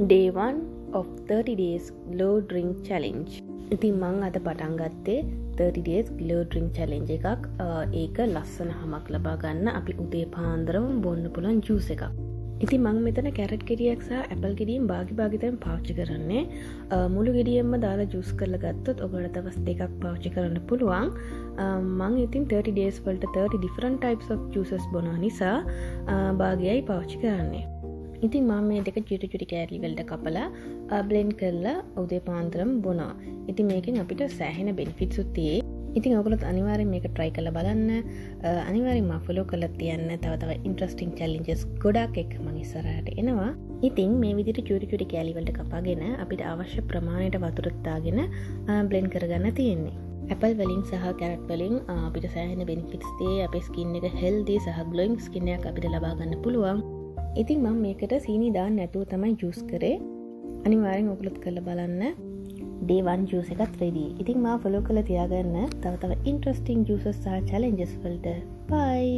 Day 1 of 30 days glow drink challenge. ඉතින් මං අද පටන් ගත්තේ 30 days glow drink challenge එකක්. ඒක ලස්සන හමක් ලබා ගන්න අපි උදේ පාන්දරම බොන්න පුළුවන් ජූස් එකක්. ඉතින් මං මෙතන කැරට් ගෙඩියක් සහ ඇපල් ගෙඩියෙන් භාගිතයෙන් පාවිච්චි කරන්නේ. මුළු ගෙඩියෙන්ම දාලා ජූස් කරලා ගත්තොත් ඔයගොල්ලෝ දවස් දෙකක් පාවිච්චි කරන්න පුළුවන්. මං ඉතින් 30 days වලට 30 different types of juices බොනවා නිසා භාගයයි පාවිච්චි කරන්නේ. ඉතින් මම මේ දෙක චුටි කෑලි වලට කපලා බ්ලෙන්ඩ් කරලා උදේ පාන්දරම බොනවා. ඉතින් මේකෙන් අපිට සෑහෙන බෙනිෆිට්ස් උත් තියෙයි. ඉතින් ඔයගොල්ලෝ අනිවාර්යෙන් මේක try කරලා බලන්න. අනිවාර්යෙන්ම follow කරලා තියන්න. තව interesting challenges ගොඩක් එක්ක මම ඉස්සරහට එනවා. ඉතින් මේ විදිහට චුටි කෑලි වලට කපාගෙන අපිට අවශ්‍ය ප්‍රමාණයට වතුර දාගෙන බ්ලෙන්ඩ් කරගන්න තියෙන්නේ. ඇපල් වලින් සහ කැරට් වලින් අපිට සෑහෙන බෙනිෆිට්ස් තියෙයි. අපේ ස්කින් එක healthy සහ glowing skin එකක් අපිට ලබා ගන්න පුළුවන්. ඉතින් මම මේකට සීනි දාන්න නැතුව තමයි ජූස් කරේ. අනිවාර්යෙන් ඔයගොල්ලොත් කරලා බලන්න. day 1 ජූස් එකත් ready. ඉතින් මාව follow කරලා තියාගන්න තව interesting juices සහ challenges වලට. bye.